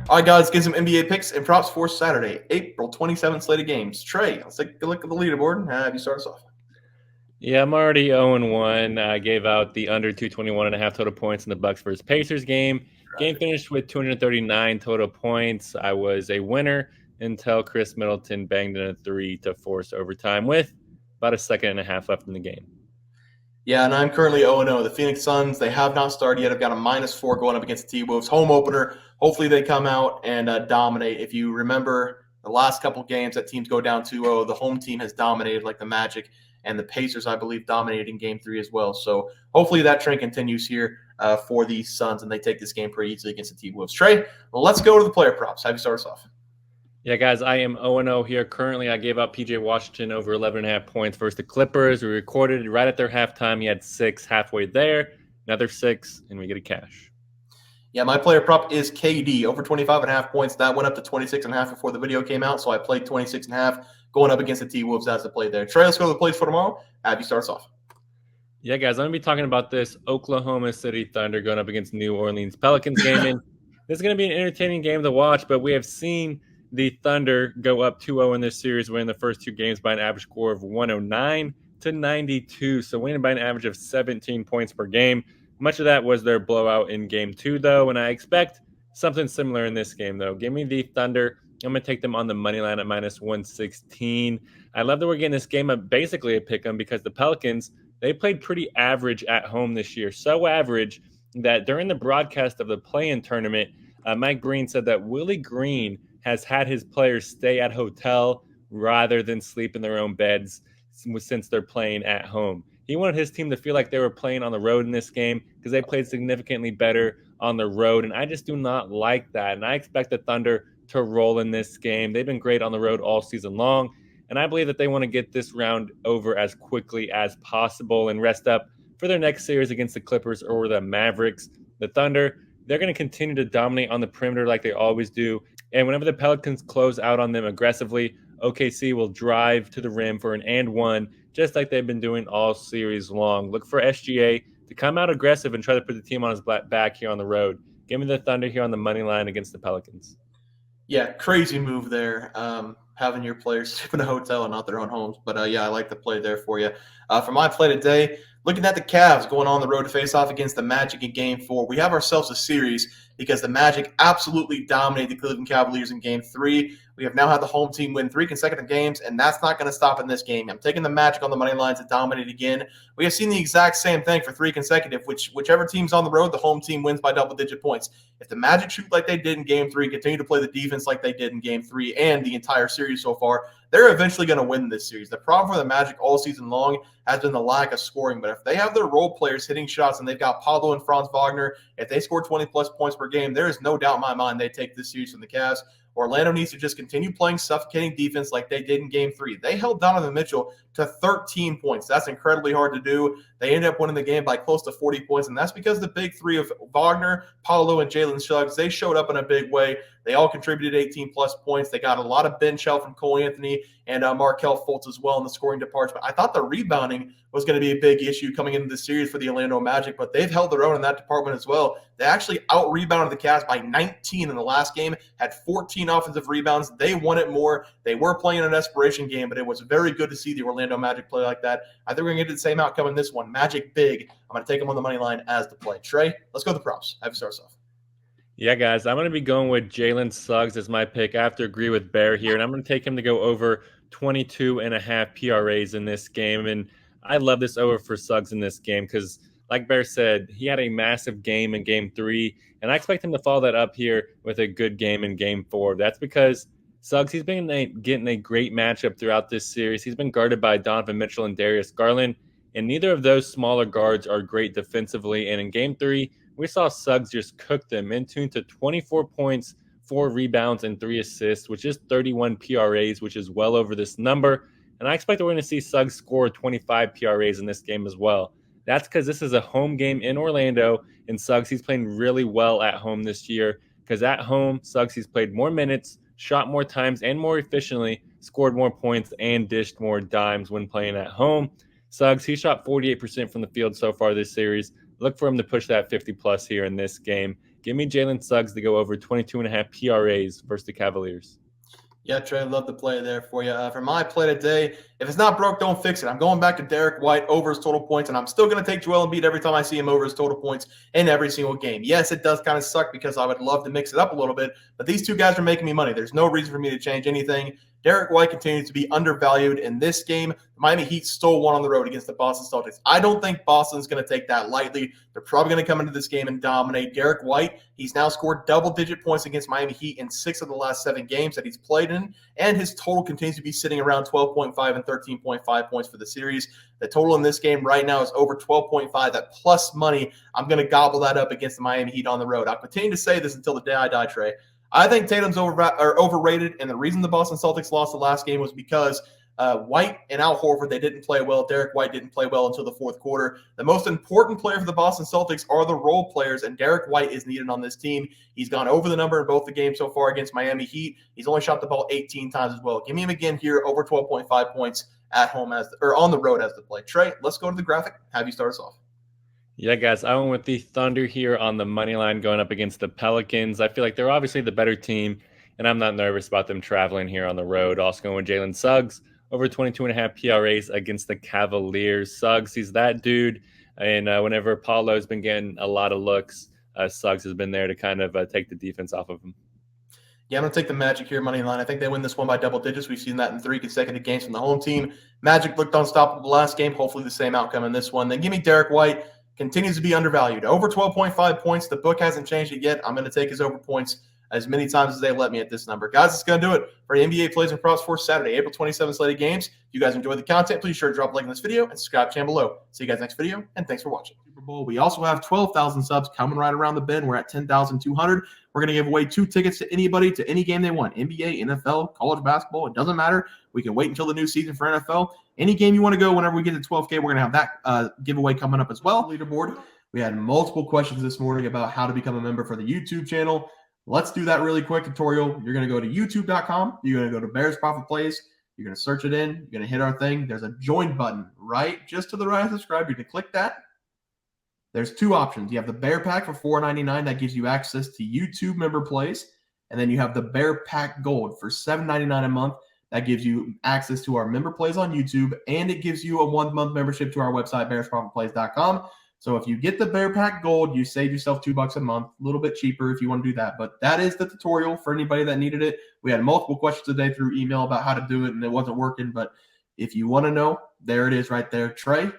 All right, guys, get some NBA picks and props for Saturday, April 27th slate of games. Trey, let's take a look at the leaderboard. Have you start us off? Yeah, I'm already 0-1. I gave out the under 221.5 total points in the Bucks versus Pacers game. Game Tragic. finished with 239 total points. I was a winner until Chris Middleton banged in a three to force overtime with about a second and a half left in the game. Yeah, and I'm currently 0-0. The Phoenix Suns, they have not started yet. I've got a -4 going up against the T-Wolves. Home opener. Hopefully they come out and dominate. If you remember the last couple games that teams go down 2-0, the home team has dominated like the Magic, and the Pacers, I believe, dominated in Game 3 as well. So hopefully that trend continues here for the Suns, and they take this game pretty easily against the T-Wolves. Trey, let's go to the player props. Have you start us off? Yeah, guys, I am 0-0 here. Currently, I gave out PJ Washington over 11.5 points versus the Clippers. We recorded right at their halftime. He had 6 halfway there, another 6, and we get a cash. Yeah, my player prop is KD over 25.5 points. That went up to 26.5 before the video came out, so I played 26.5 going up against the T-Wolves as the play there. Trey, let's go to the plays for tomorrow. Have you start us off? Yeah, guys, I'm going to be talking about this Oklahoma City Thunder going up against New Orleans Pelicans game. And this is going to be an entertaining game to watch, but we have seen the Thunder go up 2-0 in this series, winning the first 2 games by an average score of 109 to 92. So winning by an average of 17 points per game. Much of that was their blowout in game 2, though, and I expect something similar in this game, though. Give me the Thunder. I'm going to take them on the money line at -116. I love that we're getting this game up basically a pick 'em because the Pelicans, they played pretty average at home this year. So average that during the broadcast of the play-in tournament, Mike Green said that Willie Green has had his players stay at hotel rather than sleep in their own beds since they're playing at home. He wanted his team to feel like they were playing on the road in this game because they played significantly better on the road. And I just do not like that. And I expect the Thunder to roll in this game. They've been great on the road all season long. And I believe that they want to get this round over as quickly as possible and rest up for their next series against the Clippers or the Mavericks. The Thunder, they're going to continue to dominate on the perimeter like they always do. And whenever the Pelicans close out on them aggressively, OKC will drive to the rim for an and one, just like they've been doing all series long. Look for SGA to come out aggressive and try to put the team on his back here on the road. Give me the Thunder here on the money line against the Pelicans. Yeah, crazy move there. Having your players sleep in a hotel and not their own homes. But yeah, I like the play there for you. For my play today, looking at the Cavs going on the road to face off against the Magic in Game 4. We have ourselves a series because the Magic absolutely dominated the Cleveland Cavaliers in Game 3. We have now had the home team win 3 consecutive games, and that's not going to stop in this game. I'm taking the Magic on the money line to dominate again. We have seen the exact same thing for 3 consecutive, whichever team's on the road, the home team wins by double-digit points. If the Magic shoot like they did in Game 3, continue to play the defense like they did in Game 3 and the entire series so far, they're eventually going to win this series. The problem for the Magic all season long has been the lack of scoring. But if they have their role players hitting shots and they've got Paulo and Franz Wagner, if they score 20-plus points per game, there is no doubt in my mind they take this series from the Cavs. Orlando needs to just continue playing suffocating defense like they did in Game 3. They held Donovan Mitchell to 13 points. That's incredibly hard to do. They ended up winning the game by close to 40 points, and that's because the big three of Wagner, Paulo, and Jalen Suggs, they showed up in a big way. They all contributed 18-plus points. They got a lot of bench help from Cole Anthony and Markelle Fultz as well in the scoring department. I thought the rebounding was going to be a big issue coming into the series for the Orlando Magic, but they've held their own in that department as well. They actually out-rebounded the Cavs by 19 in the last game, had 14 offensive rebounds. They won it more. They were playing an desperation game, but it was very good to see the Orlando Magic play like that. I think we're going to get the same outcome in this one. Magic big. I'm going to take them on the money line as the play. Trey, let's go to the props. Have you start us off. Yeah, guys, I'm going to be going with Jalen Suggs as my pick. I have to agree with Bear here, and I'm going to take him to go over 22.5 PRAs in this game. And I love this over for Suggs in this game because, like Bear said, he had a massive game in Game 3, and I expect him to follow that up here with a good game in Game 4. That's because Suggs, he's been getting a great matchup throughout this series. He's been guarded by Donovan Mitchell and Darius Garland, and neither of those smaller guards are great defensively. And in Game 3, we saw Suggs just cook them, in tune to 24 points, 4 rebounds, and 3 assists, which is 31 PRAs, which is well over this number. And I expect that we're going to see Suggs score 25 PRAs in this game as well. That's because this is a home game in Orlando, and Suggs, he's playing really well at home this year because at home, Suggs, he's played more minutes, shot more times, and more efficiently, scored more points, and dished more dimes when playing at home. Suggs, he shot 48% from the field so far this series. Look for him to push that 50-plus here in this game. Give me Jalen Suggs to go over 22.5 PRAs versus the Cavaliers. Yeah, Trey, love the play there for you. For my play today, if it's not broke, don't fix it. I'm going back to Derrick White over his total points, and I'm still going to take Joel Embiid every time I see him over his total points in every single game. Yes, it does kind of suck because I would love to mix it up a little bit, but these two guys are making me money. There's no reason for me to change anything. Derrick White continues to be undervalued in this game. The Miami Heat stole one on the road against the Boston Celtics. I don't think Boston's going to take that lightly. They're probably going to come into this game and dominate. Derrick White, he's now scored double-digit points against Miami Heat in 6 of the last 7 games that he's played in, and his total continues to be sitting around 12.5 and 13.5 points for the series. The total in this game right now is over 12.5. That plus money, I'm going to gobble that up against the Miami Heat on the road. I'll continue to say this until the day I die, Trey. I think Tatum's overrated, and the reason the Boston Celtics lost the last game was because White and Al Horford, they didn't play well. Derrick White didn't play well until the fourth quarter. The most important player for the Boston Celtics are the role players, and Derrick White is needed on this team. He's gone over the number in both the games so far against Miami Heat. He's only shot the ball 18 times as well. Give me him again here, over 12.5 points at home or on the road as the play. Trey, let's go to the graphic. Have you start us off. Yeah, guys, I went with the Thunder here on the money line going up against the Pelicans. I feel like they're obviously the better team, and I'm not nervous about them traveling here on the road. Also going with Jalen Suggs, over 22.5 PRAs against the Cavaliers. Suggs, he's that dude, and whenever Paulo's been getting a lot of looks, Suggs has been there to kind of take the defense off of him. Yeah, I'm going to take the Magic here, money line. I think they win this one by double digits. We've seen that in 3 consecutive games from the home team. Magic looked unstoppable last game. Hopefully the same outcome in this one. Then give me Derrick White. Continues to be undervalued. Over 12.5 points. The book hasn't changed it yet. I'm going to take his over points as many times as they let me at this number. Guys, it's going to do it for NBA Plays and Props for Saturday, April 27th slated games. If you guys enjoyed the content, please sure to drop a like in this video and subscribe to the channel below. See you guys next video, and thanks for watching. Super Bowl. We also have 12,000 subs coming right around the bend. We're at 10,200. We're going to give away 2 tickets to anybody to any game they want. NBA, NFL, college basketball. It doesn't matter. We can wait until the new season for NFL. Any game you want to go, whenever we get to 12K, we're going to have that giveaway coming up as well. Leaderboard. We had multiple questions this morning about how to become a member for the YouTube channel. Let's do that really quick tutorial. You're going to go to youtube.com. You're going to go to Bears Profit Plays. You're going to search it in. You're going to hit our thing. There's a join button right just to the right of subscribe. You're going to click that. There's 2 options. You have the Bear Pack for $4.99. That gives you access to YouTube member plays. And then you have the Bear Pack Gold for $7.99 a month. That gives you access to our member plays on YouTube. And it gives you a 1-month membership to our website, bearsprofitplays.com. So if you get the Bear Pack Gold, you save yourself $2 a month, a little bit cheaper if you want to do that. But that is the tutorial for anybody that needed it. We had multiple questions today through email about how to do it, and it wasn't working. But if you want to know, there it is right there. Trey,